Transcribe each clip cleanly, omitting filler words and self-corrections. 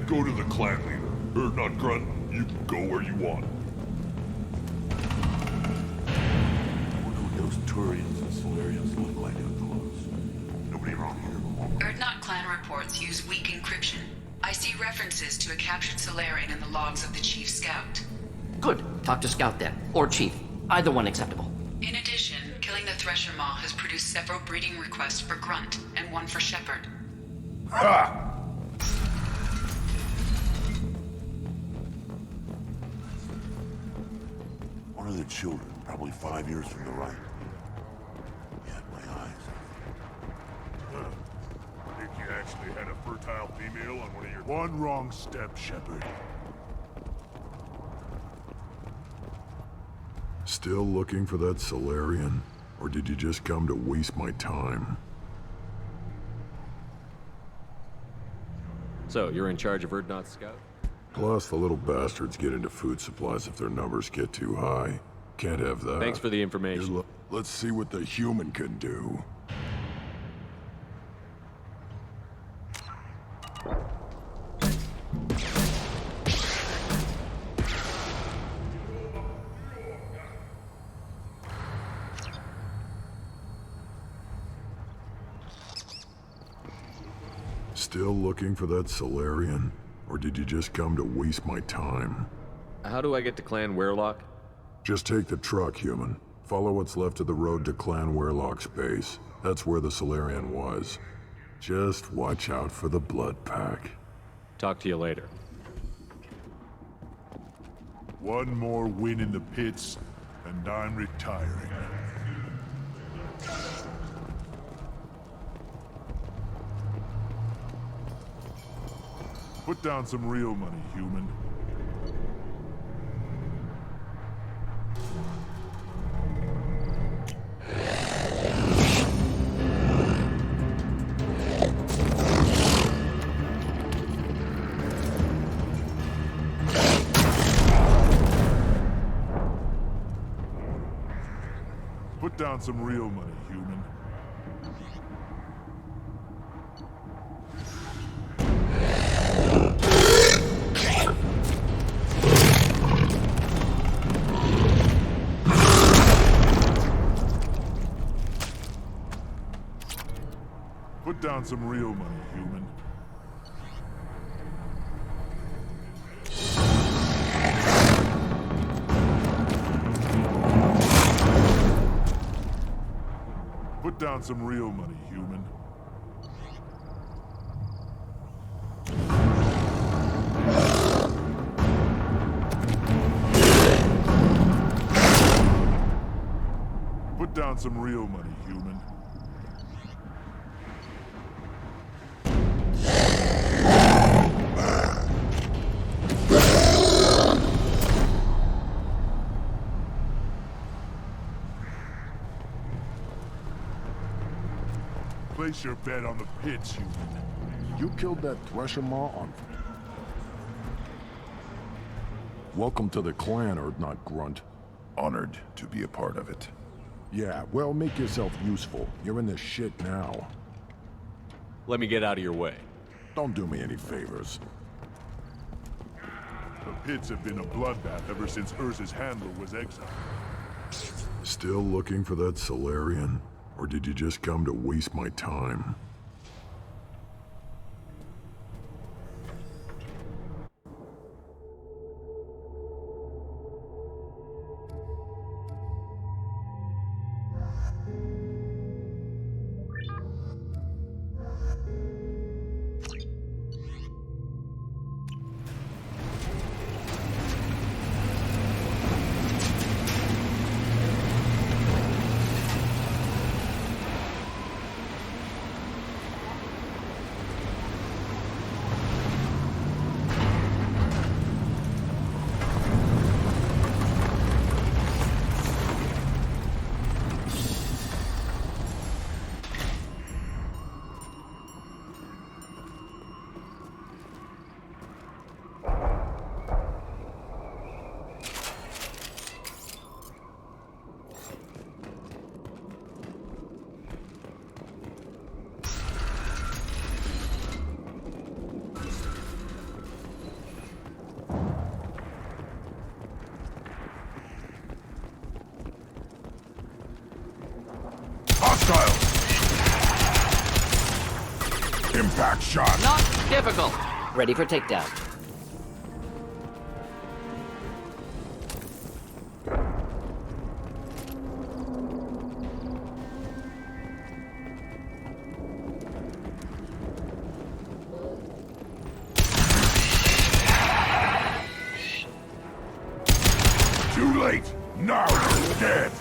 Go to the clan leader. Or not Grunt. You can go where you want. I wonder what those Turians and Solarians look like up close. Nobody around here. Erdnot clan reports use weak encryption. I see references to a captured Solarian in the logs of the Chief Scout. Good. Talk to Scout then. Or Chief. Either one acceptable. In addition, killing the Thresher Maw has produced several breeding requests for Grunt, and one for Shepard. Ha! One of the children, probably 5 years from the right. Yeah, my eyes. Think you actually had a fertile female on one of your... One wrong step, Shepard. Still looking for that Solarian? Or did you just come to waste my time? So, you're in charge of Erdnot's scout? Plus, the little bastards get into food supplies if their numbers get too high. Can't have that. Thanks for the information. Let's see what the human can do. Still looking for that Solarian? Or did you just come to waste my time? How do I get to Clan Werelock? Just take the truck, human. Follow what's left of the road to Clan Werelock's base. That's where the Solarian was. Just watch out for the blood pack. Talk to you later. One more win in the pits, and I'm retiring. Put down some real money, human. Put down some real money, human. Put down some real money, human. Put down some real money, human. Put down some real money, human. Place your bet on the pits, human. You killed that Thresher Maw on... Welcome to the clan, Erdnot Grunt. Honored to be a part of it. Yeah, well, make yourself useful. You're in this shit now. Let me get out of your way. Don't do me any favors. The pits have been a bloodbath ever since Urza's handler was exiled. Still looking for that Solarian? Or did you just come to waste my time? back shot! Not difficult. Ready for takedown. Too late! Now you're dead!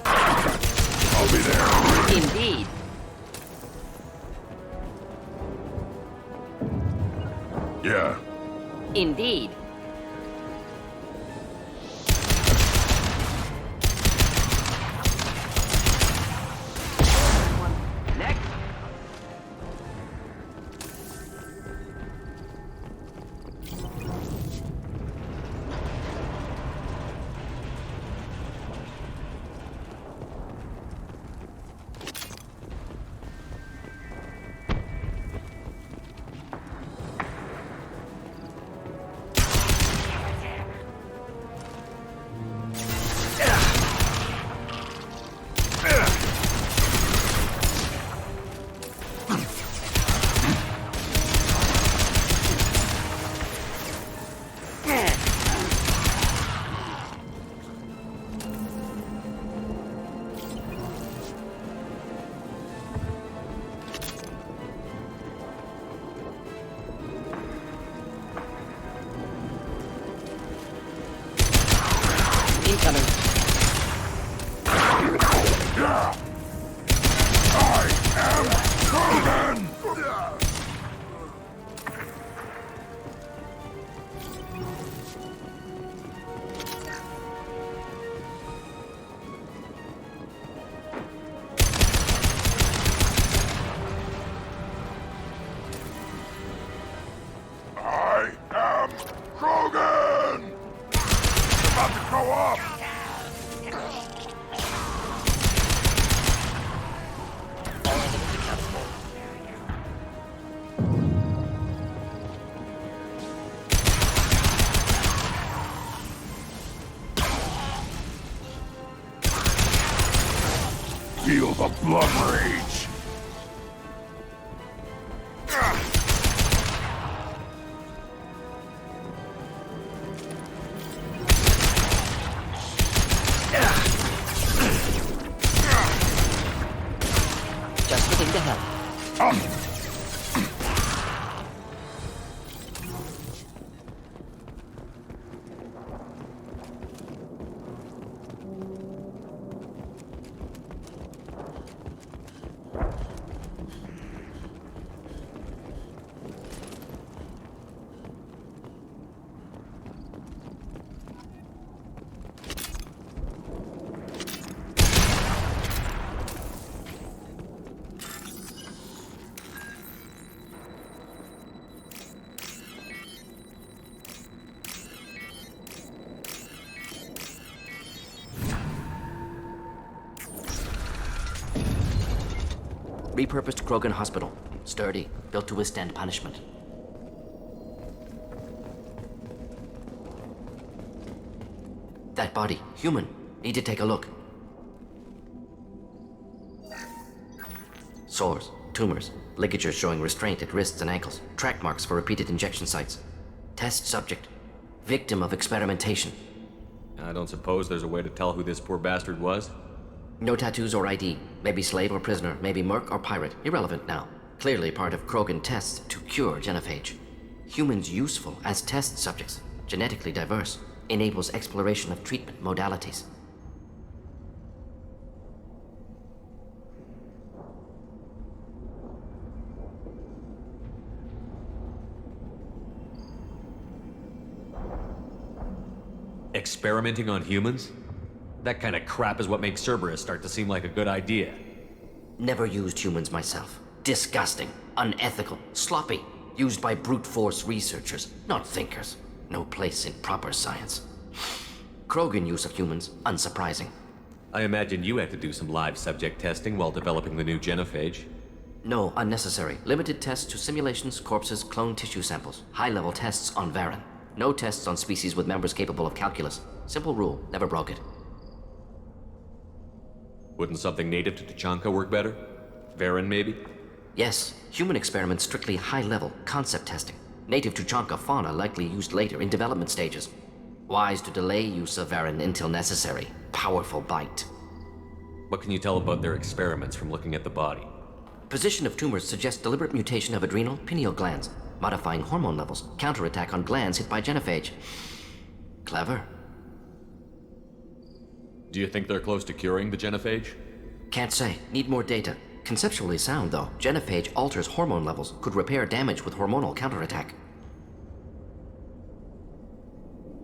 I'll be there. Indeed. Yeah. Indeed. Next. Incoming. I am Krogan! I am Krogan! It's about to go off! Feel the blood rage! Just looking to help. Repurposed Krogan Hospital. Sturdy, built to withstand punishment. That body, human. Need to take a look. Sores, tumors, ligatures showing restraint at wrists and ankles, track marks for repeated injection sites. Test subject, victim of experimentation. I don't suppose there's a way to tell who this poor bastard was? No tattoos or ID. Maybe slave or prisoner, maybe merc or pirate. Irrelevant now. Clearly part of Krogan tests to cure genophage. Humans useful as test subjects. Genetically diverse. Enables exploration of treatment modalities. Experimenting on humans? That kind of crap is what makes Cerberus start to seem like a good idea. Never used humans myself. Disgusting, unethical, sloppy. Used by brute force researchers, not thinkers. No place in proper science. Krogan use of humans, unsurprising. I imagine you had to do some live subject testing while developing the new genophage. No, unnecessary. Limited tests to simulations, corpses, cloned tissue samples. High-level tests on Varen. No tests on species with members capable of calculus. Simple rule, never broke it. Wouldn't something native to Tachanka work better? Varen, maybe? Yes, human experiments strictly high-level concept testing. Native to Chanka fauna likely used later in development stages. Wise to delay use of Varan until necessary. Powerful bite. What can you tell about their experiments from looking at the body? Position of tumors suggests deliberate mutation of adrenal, pineal glands, modifying hormone levels, counterattack on glands hit by genophage. Clever. Do you think they're close to curing the genophage? Can't say. Need more data. Conceptually sound, though. Genophage alters hormone levels, could repair damage with hormonal counterattack.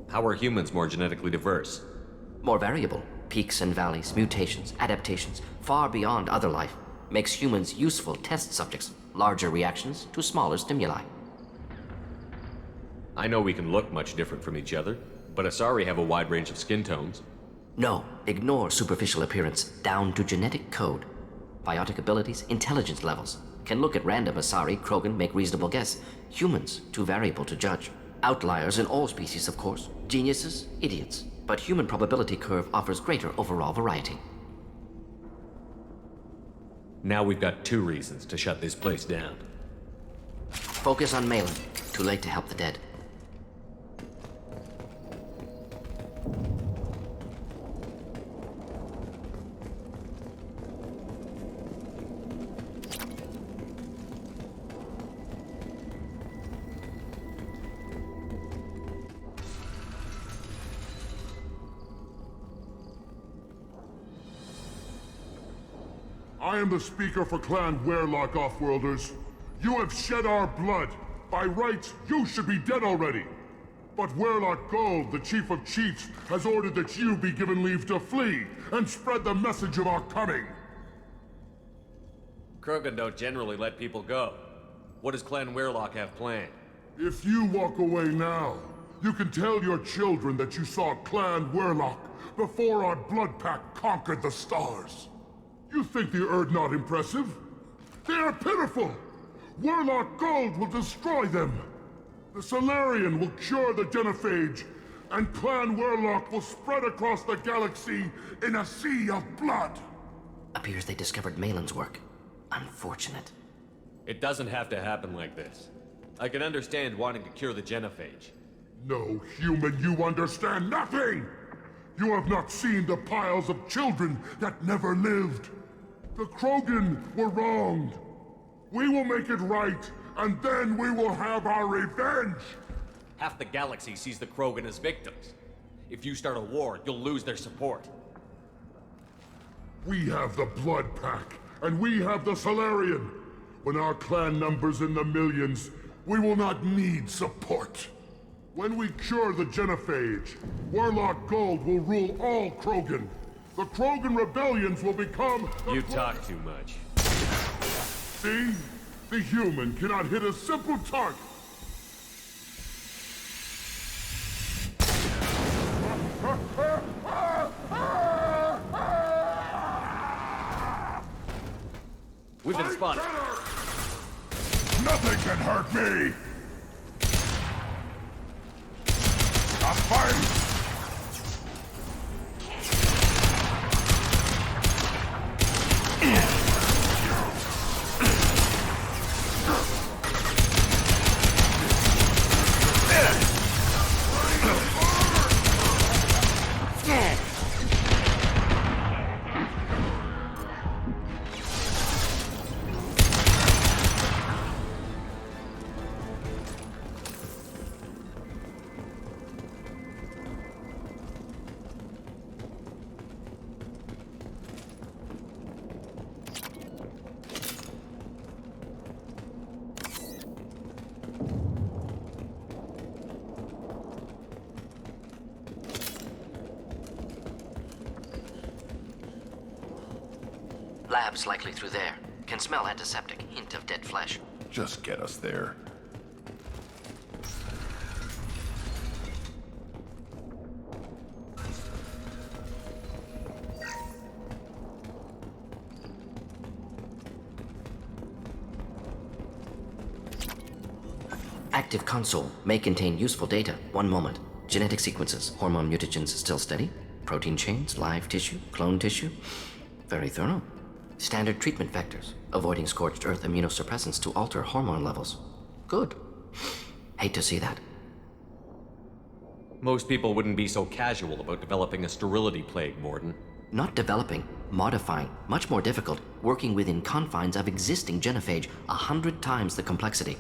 How are humans more genetically diverse? More variable. Peaks and valleys, mutations, adaptations, far beyond other life. Makes humans useful test subjects. Larger reactions to smaller stimuli. I know we can look much different from each other, but Asari have a wide range of skin tones. No, ignore superficial appearance, down to genetic code. Biotic abilities, intelligence levels. Can look at random Asari, Krogan, make reasonable guess. Humans, too variable to judge. Outliers in all species, of course. Geniuses, idiots. But human probability curve offers greater overall variety. Now we've got 2 reasons to shut this place down. Focus on Malin. Too late to help the dead. I am the speaker for Clan Werlock, Offworlders. You have shed our blood. By rights, you should be dead already. But Werlock Gold, the Chief of Chiefs, has ordered that you be given leave to flee and spread the message of our coming. Krogan don't generally let people go. What does Clan Werlock have planned? If you walk away now, you can tell your children that you saw Clan Werlock before our blood pact conquered the stars. You think the Erd not impressive? They are pitiful! Werlock Gold will destroy them! The Solarian will cure the genophage, and Clan Werlock will spread across the galaxy in a sea of blood! Appears they discovered Malin's work. Unfortunate. It doesn't have to happen like this. I can understand wanting to cure the genophage. No, human, you understand nothing! You have not seen the piles of children that never lived. The Krogan were wronged. We will make it right, and then we will have our revenge! Half the galaxy sees the Krogan as victims. If you start a war, you'll lose their support. We have the Blood Pack, and we have the Solarian. When our clan numbers in the millions, we will not need support. When we cure the genophage, Werlock Gold will rule all Krogan. The Krogan rebellions will become... You talk too much. See? The human cannot hit a simple target. We've been spotted. Nothing can hurt me! A fight! Lab's likely through there. Can smell antiseptic. Hint of dead flesh. Just get us there. Active console may contain useful data. One moment. Genetic sequences. Hormone mutagens still steady. Protein chains, live tissue, clone tissue. Very thorough. Standard treatment vectors, avoiding scorched earth immunosuppressants to alter hormone levels. Good. Hate to see that. Most people wouldn't be so casual about developing a sterility plague, Morden. Not developing, modifying, much more difficult, working within confines of existing genophage, 100 times the complexity.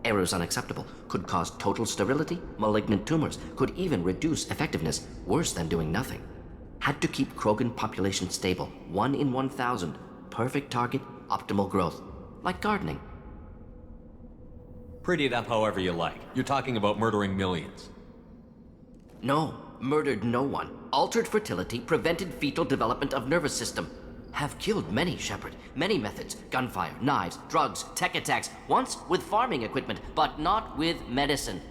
Errors unacceptable, could cause total sterility, malignant tumors, could even reduce effectiveness, worse than doing nothing. Had to keep Krogan population stable, 1 in 1,000, perfect target, optimal growth. Like gardening. Pretty it up however you like. You're talking about murdering millions. No, murdered no one. Altered fertility, prevented fetal development of nervous system. Have killed many, Shepard. Many methods. Gunfire, knives, drugs, tech attacks. Once with farming equipment, but not with medicine.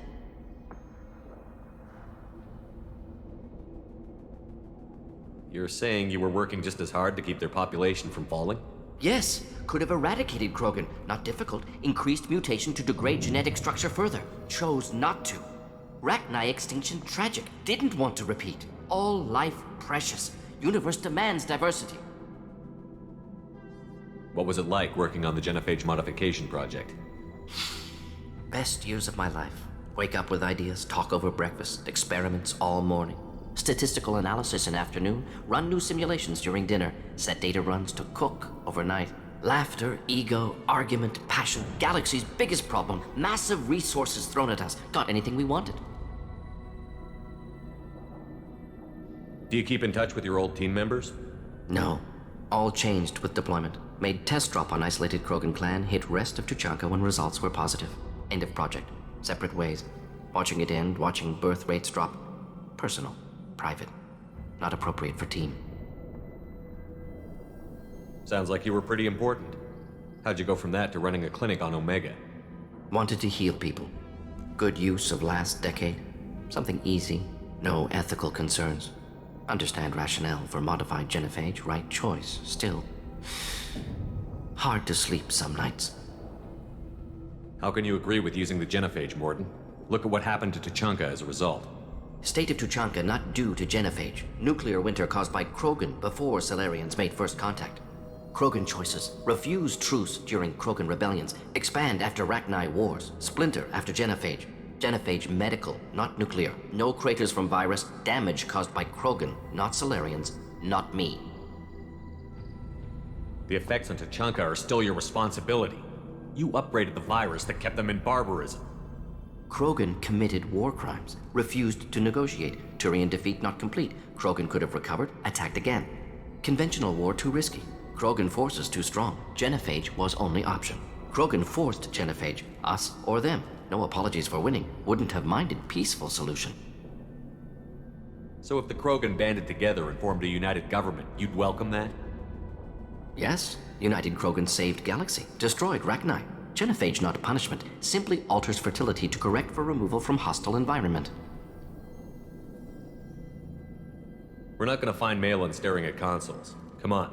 You're saying you were working just as hard to keep their population from falling? Yes, could have eradicated Krogan. Not difficult. Increased mutation to degrade genetic structure further. Chose not to. Rachni extinction tragic. Didn't want to repeat. All life precious. Universe demands diversity. What was it like working on the genophage modification project? Best years of my life. Wake up with ideas, talk over breakfast, experiments all morning. Statistical analysis in afternoon, run new simulations during dinner, set data runs to cook overnight. Laughter, ego, argument, passion, galaxy's biggest problem, massive resources thrown at us. Got anything we wanted. Do you keep in touch with your old team members? No. All changed with deployment. Made test drop on isolated Krogan clan, hit rest of Tuchanka when results were positive. End of project. Separate ways. Watching it end, watching birth rates drop. Personal. Private. Not appropriate for team. Sounds like you were pretty important. How'd you go from that to running a clinic on Omega? Wanted to heal people. Good use of last decade. Something easy. No ethical concerns. Understand rationale for modified genophage, right choice, still. Hard to sleep some nights. How can you agree with using the genophage, Morden? Look at what happened to Tuchanka as a result. State of Tuchanka not due to genophage. Nuclear winter caused by Krogan before Salarians made first contact. Krogan choices. Refuse truce during Krogan rebellions. Expand after Rachni wars. Splinter after genophage. Genophage medical, not nuclear. No craters from virus. Damage caused by Krogan, not Salarians, not me. The effects on Tuchanka are still your responsibility. You upgraded the virus that kept them in barbarism. Krogan committed war crimes. Refused to negotiate. Turian defeat not complete. Krogan could have recovered, attacked again. Conventional war too risky. Krogan forces too strong. Genophage was only option. Krogan forced genophage, us or them. No apologies for winning. Wouldn't have minded peaceful solution. So if the Krogan banded together and formed a united government, you'd welcome that? Yes, United Krogan saved Galaxy, destroyed Rachni. Genophage not a punishment, simply alters fertility to correct for removal from hostile environment. We're not gonna find Malin staring at consoles. Come on.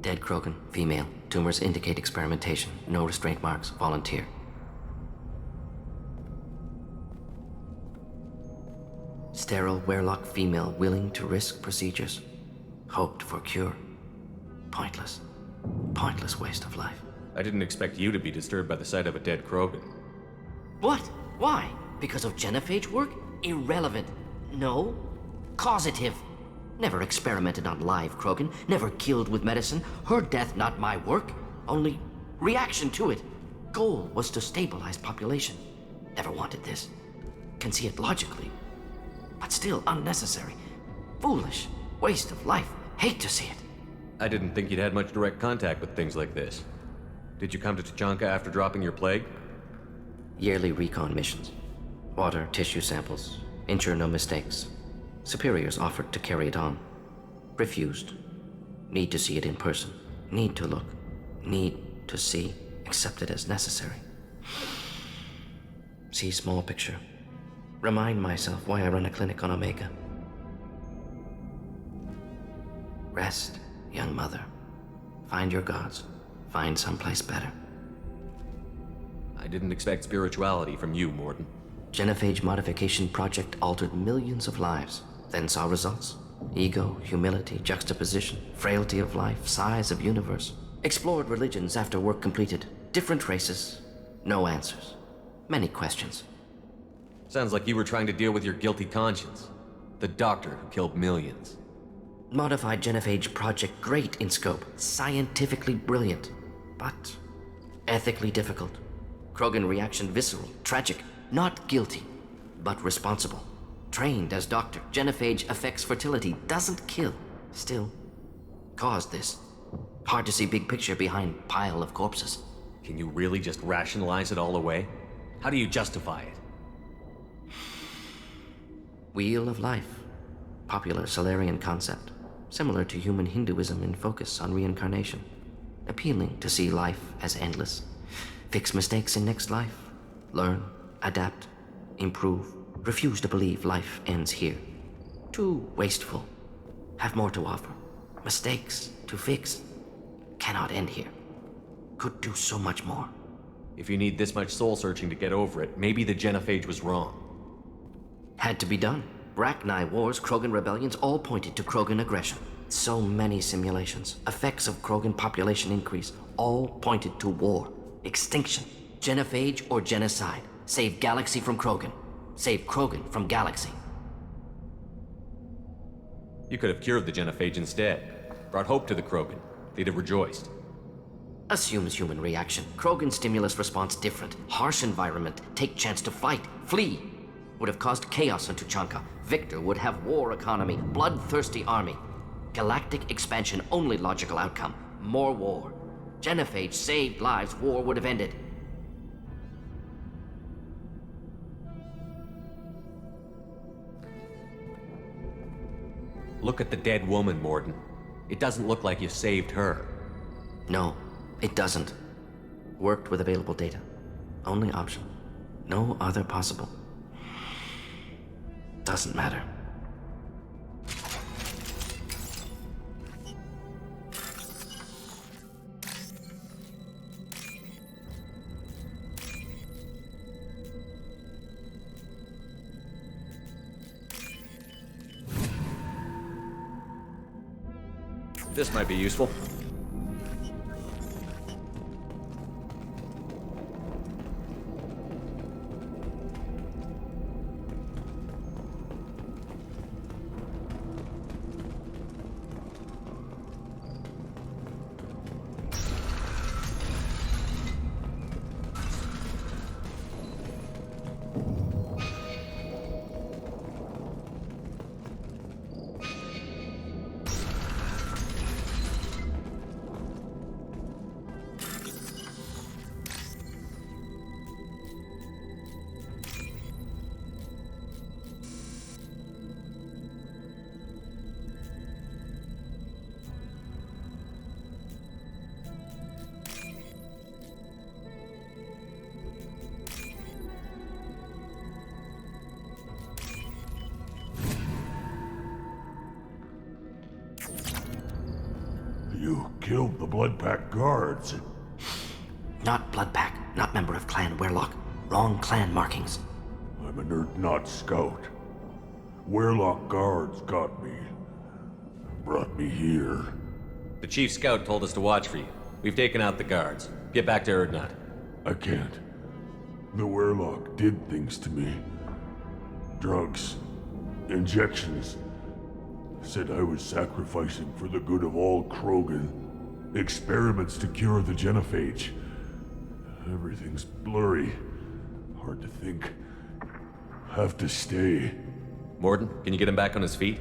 Dead Krogan, female. Tumors indicate experimentation. No restraint marks. Volunteer. Sterile Werlock female willing to risk procedures. Hoped for cure. Pointless. Pointless waste of life. I didn't expect you to be disturbed by the sight of a dead Krogan. What? Why? Because of genophage work? Irrelevant. No. Causative. Never experimented on live Krogan, never killed with medicine. Her death not my work, only reaction to it. Goal was to stabilize population. Never wanted this. Can see it logically, but still unnecessary. Foolish. Waste of life. Hate to see it. I didn't think you'd had much direct contact with things like this. Did you come to Tuchanka after dropping your plague? Yearly recon missions. Water, tissue samples. Ensure no mistakes. Superiors offered to carry it on. Refused. Need to see it in person. Need to look. Need to see. Accept it as necessary. See small picture. Remind myself why I run a clinic on Omega. Rest, young mother. Find your gods. Find someplace better. I didn't expect spirituality from you, Morden. Genophage modification project altered millions of lives, then saw results. Ego, humility, juxtaposition, frailty of life, size of universe. Explored religions after work completed. Different races. No answers. Many questions. Sounds like you were trying to deal with your guilty conscience. The doctor who killed millions. Modified genophage project great in scope. Scientifically brilliant. But ethically difficult. Krogan reaction visceral, tragic. Not guilty, but responsible. Trained as doctor, genophage affects fertility, doesn't kill. Still, caused this. Hard to see big picture behind pile of corpses. Can you really just rationalize it all away? How do you justify it? Wheel of life. Popular Solarian concept. Similar to human Hinduism in focus on reincarnation. Appealing to see life as endless. Fix mistakes in next life. Learn, adapt, improve. Refuse to believe life ends here. Too wasteful. Have more to offer. Mistakes to fix. Cannot end here. Could do so much more. If you need this much soul-searching to get over it, maybe the genophage was wrong. Had to be done. Rachni wars, Krogan rebellions, all pointed to Krogan aggression. So many simulations. Effects of Krogan population increase, all pointed to war. Extinction. Genophage or genocide. Save galaxy from Krogan. Save Krogan from galaxy. You could have cured the genophage instead. Brought hope to the Krogan. They'd have rejoiced. Assumes human reaction. Krogan stimulus response different. Harsh environment. Take chance to fight. Flee. Would have caused chaos on Tuchanka. Victor would have war economy. Bloodthirsty army. Galactic expansion only logical outcome. More war. Genophage saved lives. War would have ended. Look at the dead woman, Morden. It doesn't look like you saved her. No, it doesn't. Worked with available data. Only option. No other possible. Doesn't matter. This might be useful. You killed the Blood Pack guards. Not Bloodpack, not member of Clan Werlock. Wrong clan markings. I'm a nerd not scout. Werlock guards got me. Brought me here. The chief scout told us to watch for you. We've taken out the guards. Get back to Erdnot. I can't. The Werlock did things to me. Drugs. Injections. Said I was sacrificing for the good of all Krogan. Experiments to cure the genophage. Everything's blurry. Hard to think. Have to stay. Morden, can you get him back on his feet?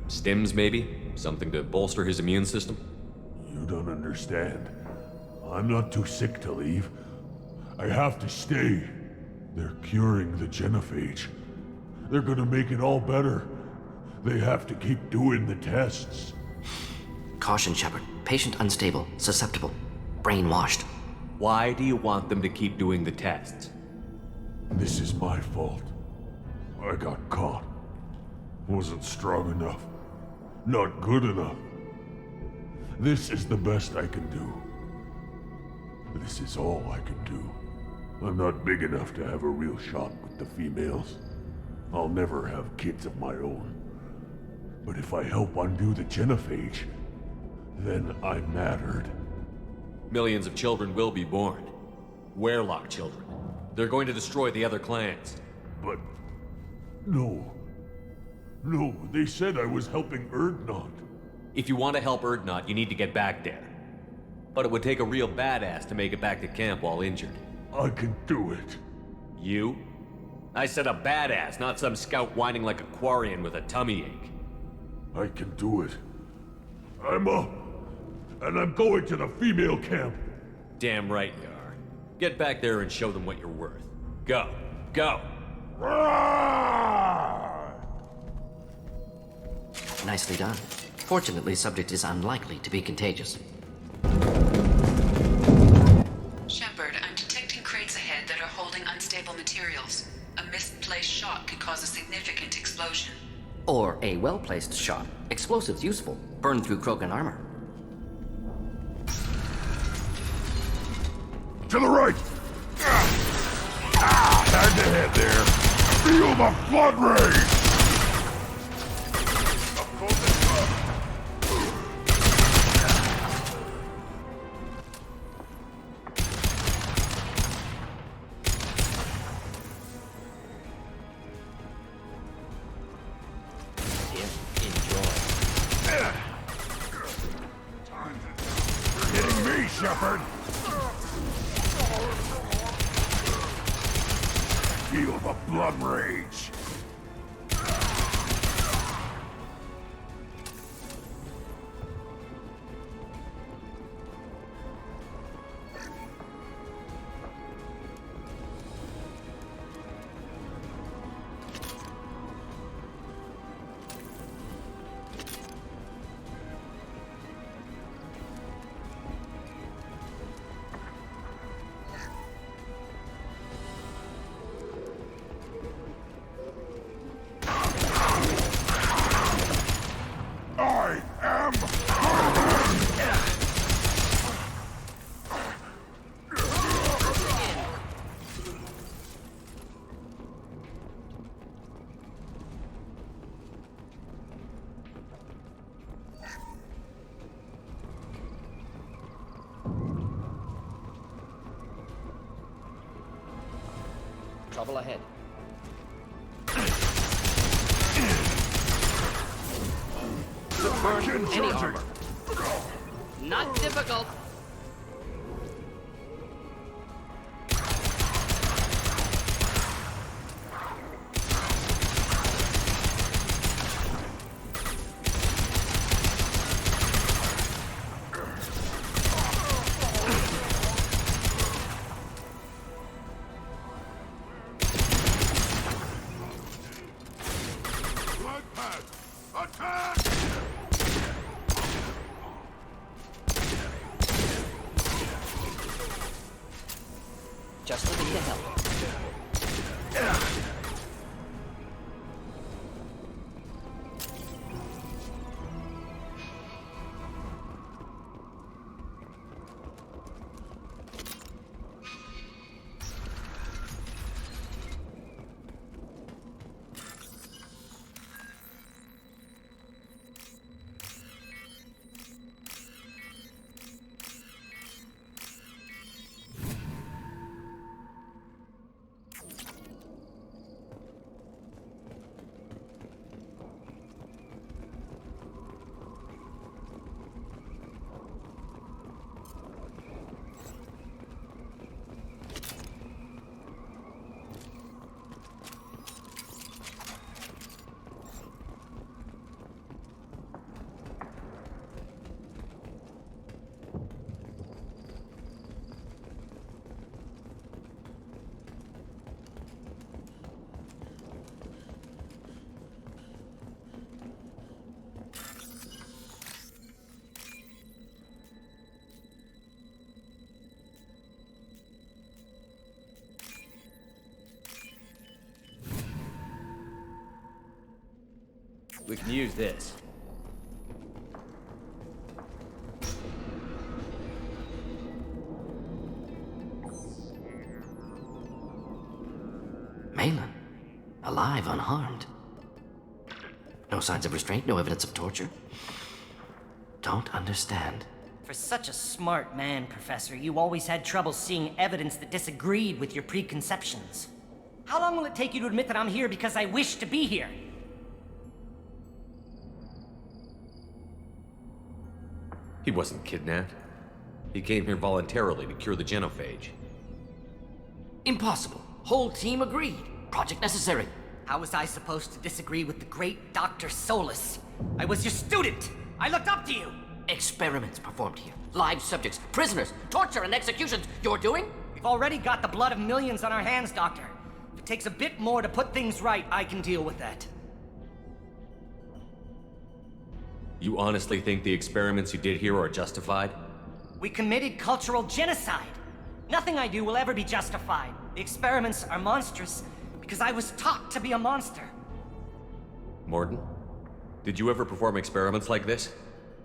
Stims, maybe? Something to bolster his immune system? You don't understand. I'm not too sick to leave. I have to stay. They're curing the genophage. They're gonna make it all better. They have to keep doing the tests. Caution, Shepard. Patient unstable, susceptible, brainwashed. Why do you want them to keep doing the tests? This is my fault. I got caught. Wasn't strong enough. Not good enough. This is the best I can do. This is all I can do. I'm not big enough to have a real shot with the females. I'll never have kids of my own. But if I help undo the genophage, then I mattered. Millions of children will be born. Werelock children. They're going to destroy the other clans. But... no. No, they said I was helping Erdnot. If you want to help Erdnot, you need to get back there. But it would take a real badass to make it back to camp while injured. I can do it. You? I said a badass, not some scout whining like a Quarian with a tummy ache. I can do it. I'm up. And I'm going to the female camp. Damn right you are. Get back there and show them what you're worth. Go. Go! Nicely done. Fortunately, subject is unlikely to be contagious. Shepard, I'm detecting crates ahead that are holding unstable materials. A misplaced shot could cause a significant explosion. Or a well-placed shot. Explosives useful. Burn through Krogan armor. To the right! Hand to head there. Feel the flood rage! Hitting me, Shepard! Feel the blood rage! I am Trouble ahead. Burn any armor. Not difficult. Blood pack! Attack! Just looking to help. We can use this. alive, unharmed. No signs of restraint, no evidence of torture. Don't understand. For such a smart man, Professor, you always had trouble seeing evidence that disagreed with your preconceptions. How long will it take you to admit that I'm here because I wish to be here? He wasn't kidnapped. He came here voluntarily to cure the genophage. Impossible. Whole team agreed. Project necessary. How was I supposed to disagree with the great Dr. Solus? I was your student! I looked up to you! Experiments performed here. Live subjects, prisoners, torture and executions. You're doing? We've already got the blood of millions on our hands, Doctor. If it takes a bit more to put things right, I can deal with that. You honestly think the experiments you did here are justified? We committed cultural genocide. Nothing I do will ever be justified. The experiments are monstrous because I was taught to be a monster. Morden, did you ever perform experiments like this?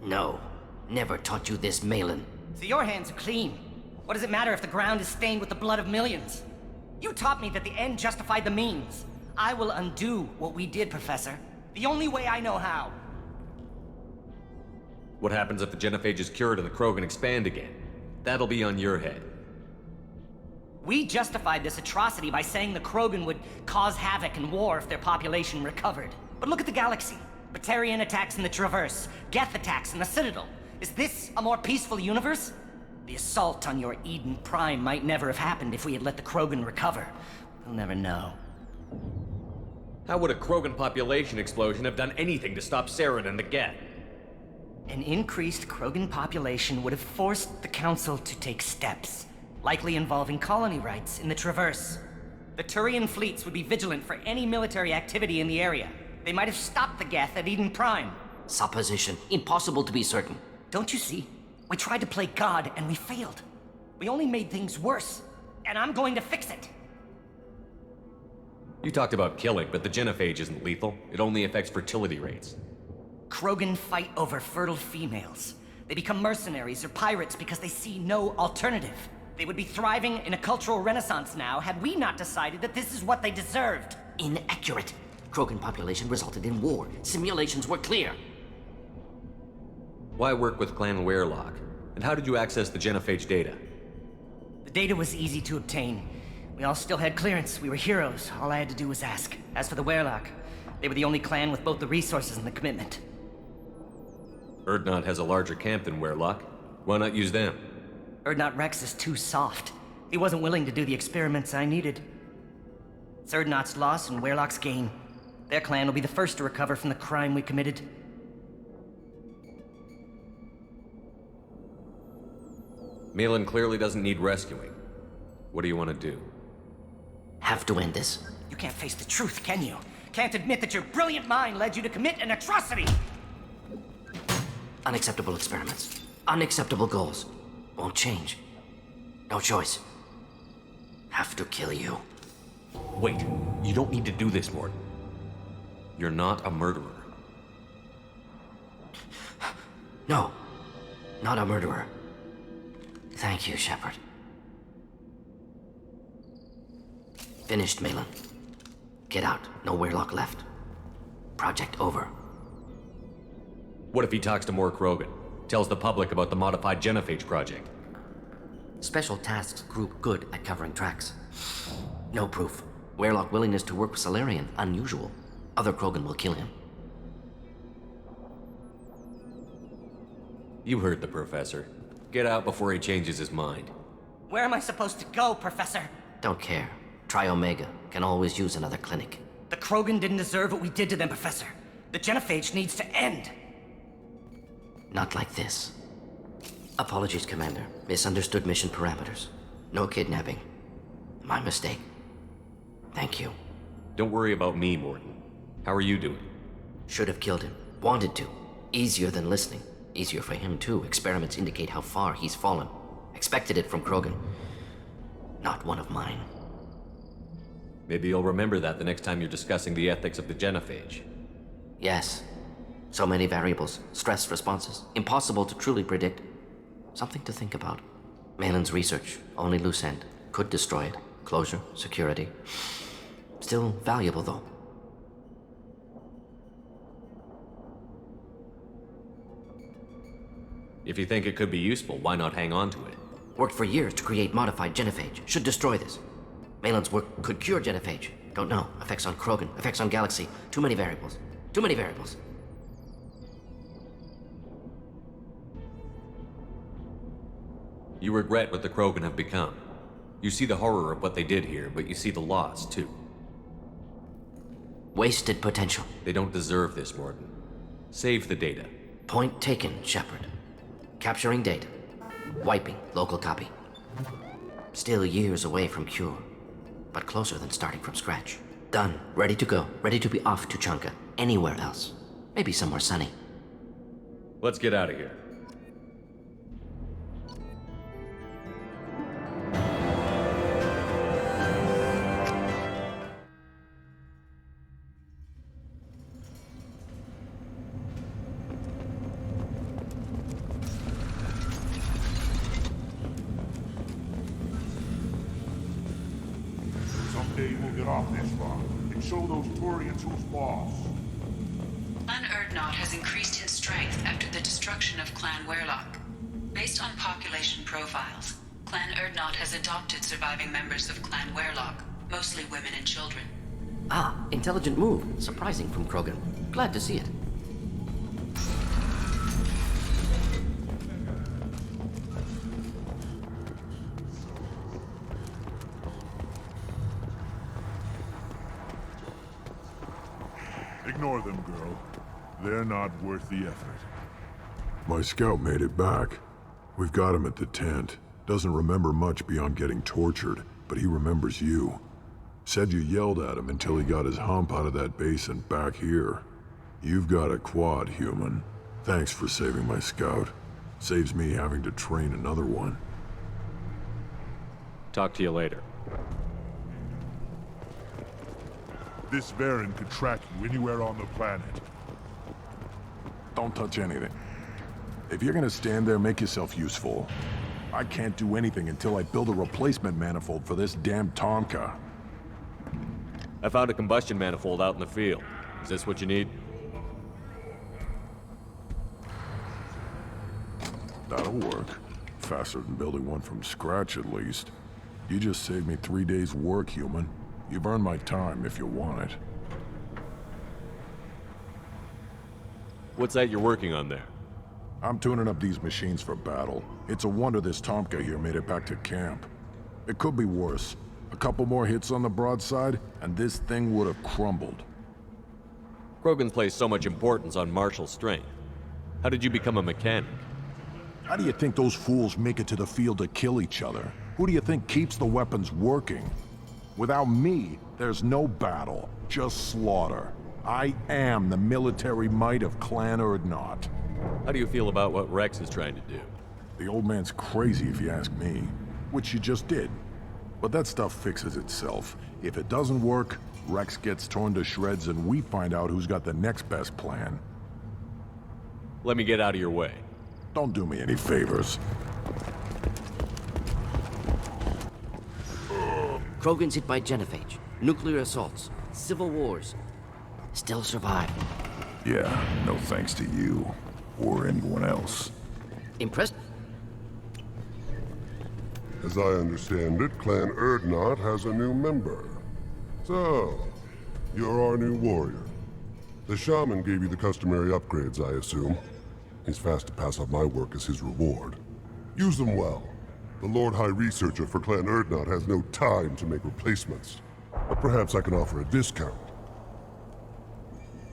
No. Never taught you this, Malin. So your hands are clean. What does it matter if the ground is stained with the blood of millions? You taught me that the end justified the means. I will undo what we did, Professor. The only way I know how. What happens if the genophage is cured and the Krogan expand again? That'll be on your head. We justified this atrocity by saying the Krogan would cause havoc and war if their population recovered. But look at the galaxy. Batarian attacks in the Traverse, Geth attacks in the Citadel. Is this a more peaceful universe? The assault on your Eden Prime might never have happened if we had let the Krogan recover. We'll never know. How would a Krogan population explosion have done anything to stop Saren and the Geth? An increased Krogan population would have forced the Council to take steps, likely involving colony rights in the Traverse. The Turian fleets would be vigilant for any military activity in the area. They might have stopped the Geth at Eden Prime. Supposition. Impossible to be certain. Don't you see? We tried to play God and we failed. We only made things worse, and I'm going to fix it. You talked about killing, but the genophage isn't lethal. It only affects fertility rates. Krogan fight over fertile females. They become mercenaries or pirates because they see no alternative. They would be thriving in a cultural renaissance now had we not decided that this is what they deserved. Inaccurate. Krogan population resulted in war. Simulations were clear. Why work with Clan Werelock? And how did you access the genophage data? The data was easy to obtain. We all still had clearance. We were heroes. All I had to do was ask. As for the Werelock, they were the only clan with both the resources and the commitment. Urdnot has a larger camp than Werelock. Why not use them? Urdnot Rex is too soft. He wasn't willing to do the experiments I needed. It's Urdnot's loss and Werelock's gain. Their clan will be the first to recover from the crime we committed. Malin clearly doesn't need rescuing. What do you want to do? Have to end this. You can't face the truth, can you? Can't admit that your brilliant mind led you to commit an atrocity! Unacceptable experiments. Unacceptable goals. Won't change. No choice. Have to kill you. Wait, you don't need to do this, Morden. You're not a murderer. No. Not a murderer. Thank you, Shepard. Finished, Malin. Get out. No Werelock left. Project over. What if he talks to more Krogan? Tells the public about the modified genophage project? Special tasks group good at covering tracks. No proof. Werelock willingness to work with Salarian, unusual. Other Krogan will kill him. You heard the professor. Get out before he changes his mind. Where am I supposed to go, Professor? Don't care. Try Omega. Can always use another clinic. The Krogan didn't deserve what we did to them, Professor. The genophage needs to end. Not like this. Apologies, Commander. Misunderstood mission parameters. No kidnapping. My mistake. Thank you. Don't worry about me, Morden. How are you doing? Should have killed him. Wanted to. Easier than listening. Easier for him, too. Experiments indicate how far he's fallen. Expected it from Krogan. Not one of mine. Maybe you'll remember that the next time you're discussing the ethics of the genophage. Yes. So many variables. Stress responses. Impossible to truly predict. Something to think about. Malin's research. Only loose end. Could destroy it. Closure. Security. Still valuable, though. If you think it could be useful, why not hang on to it? Worked for years to create modified genophage. Should destroy this. Malin's work could cure genophage. Don't know. Effects on Krogan, effects on Galaxy. Too many variables. Too many variables. You regret what the Krogan have become. You see the horror of what they did here, but you see the loss, too. Wasted potential. They don't deserve this, Morgan. Save the data. Point taken, Shepard. Capturing data. Wiping local copy. Still years away from cure, but closer than starting from scratch. Done. Ready to go. Ready to be off to Chunka. Anywhere else. Maybe somewhere sunny. Let's get out of here. Someday we'll get off this rock and show those Turians who's boss. Clan Urdnot has increased in strength after the destruction of Clan Werlock. Based on population profiles, Clan Urdnot has adopted surviving members of Clan Werlock, mostly women and children. Ah, intelligent move. Surprising from Krogan. Glad to see it. Ignore them, girl. They're not worth the effort. My scout made it back. We've got him at the tent. Doesn't remember much beyond getting tortured, but he remembers you. Said you yelled at him until he got his hump out of that base and back here. You've got a quad, human. Thanks for saving my scout. Saves me having to train another one. Talk to you later. This Baron could track you anywhere on the planet. Don't touch anything. If you're gonna stand there, make yourself useful. I can't do anything until I build a replacement manifold for this damn Tonka. I found a combustion manifold out in the field. Is this what you need? That'll work. Faster than building one from scratch, at least. You just saved me 3 days' work, human. You've earned my time if you want it. What's that you're working on there? I'm tuning up these machines for battle. It's a wonder this Tomka here made it back to camp. It could be worse. A couple more hits on the broadside, and this thing would have crumbled. Krogan place so much importance on martial strength. How did you become a mechanic? How do you think those fools make it to the field to kill each other? Who do you think keeps the weapons working? Without me, there's no battle, just slaughter. I am the military might of Clan Urdnot. How do you feel about what Rex is trying to do? The old man's crazy if you ask me, which you just did. But that stuff fixes itself. If it doesn't work, Rex gets torn to shreds and we find out who's got the next best plan. Let me get out of your way. Don't do me any favors. Krogan's hit by genophage, nuclear assaults, civil wars. Still survive. Yeah, no thanks to you. Or anyone else. Impressed? As I understand it, Clan Urdnot has a new member. So, you're our new warrior. The shaman gave you the customary upgrades, I assume. He's fast to pass up my work as his reward. Use them well. The Lord High Researcher for Clan Urdnot has no time to make replacements. But perhaps I can offer a discount.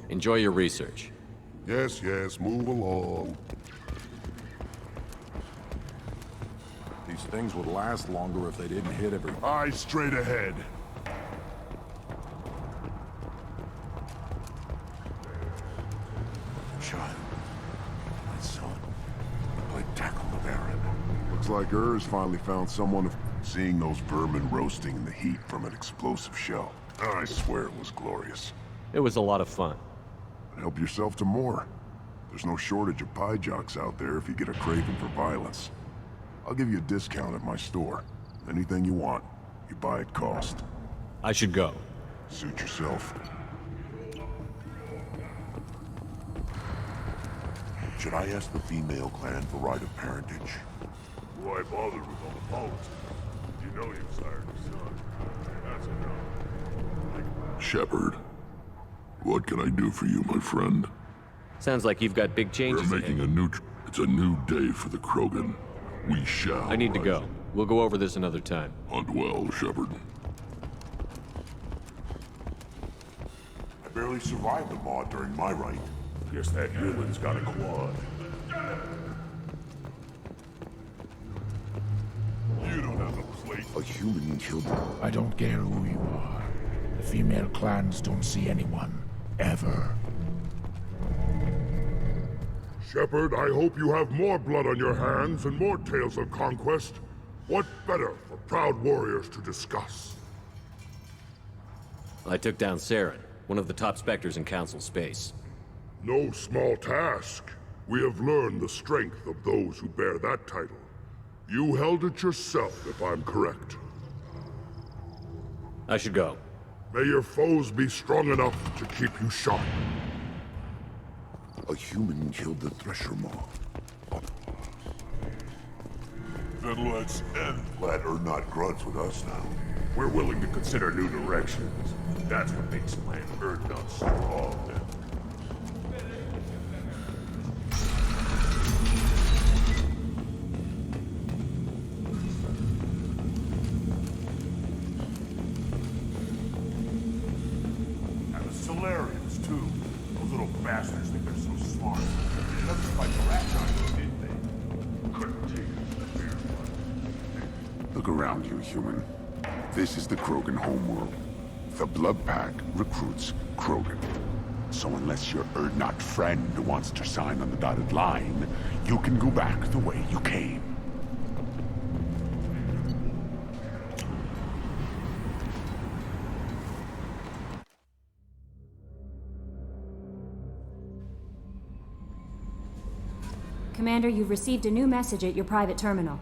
Enjoy your research. Yes, move along. These things would last longer if they didn't hit every... Eyes straight ahead. Child. My son. Play tackle the Baron. Looks like Ur's finally found someone... Seeing those vermin roasting in the heat from an explosive shell. I swear it was glorious. It was a lot of fun. Help yourself to more. There's no shortage of pie jocks out there if you get a craving for violence. I'll give you a discount at my store. Anything you want, you buy at cost. I should go. Suit yourself. Should I ask the female clan for right of parentage? Why bother with all the politics? You know you sired a son. That's enough. Shepard, what can I do for you, my friend? Sounds like you've got big We're changes making ahead. it's a new day for the Krogan. We shall. I need to rise. go. We'll go over this another time. Hunt well, Shepard. I barely survived the Maw during my reign. Guess that human's got a quad. You don't have a place. A human killed I don't care who you are. The female clans don't see anyone. Ever. Shepard, I hope you have more blood on your hands and more tales of conquest. What better for proud warriors to discuss? I took down Saren, one of the top specters in Council space. No small task. We have learned the strength of those who bear that title. You held it yourself, if I'm correct. I should go. May your foes be strong enough to keep you sharp. A human killed the Thresher Maw. Then let's end. Glad not grudge with us now. We're willing to consider new directions. That's what makes Clan Erdnot so wrong. And the Solarians, too. Those little bastards think they're so smart. Nothing like the rat guys, did they? Couldn't take us to bear one. Look around you, human. This is the Krogan homeworld. The Blood Pack recruits Krogan. So unless your Erdnot friend wants to sign on the dotted line, you can go back the way you came. Commander, you've received a new message at your private terminal.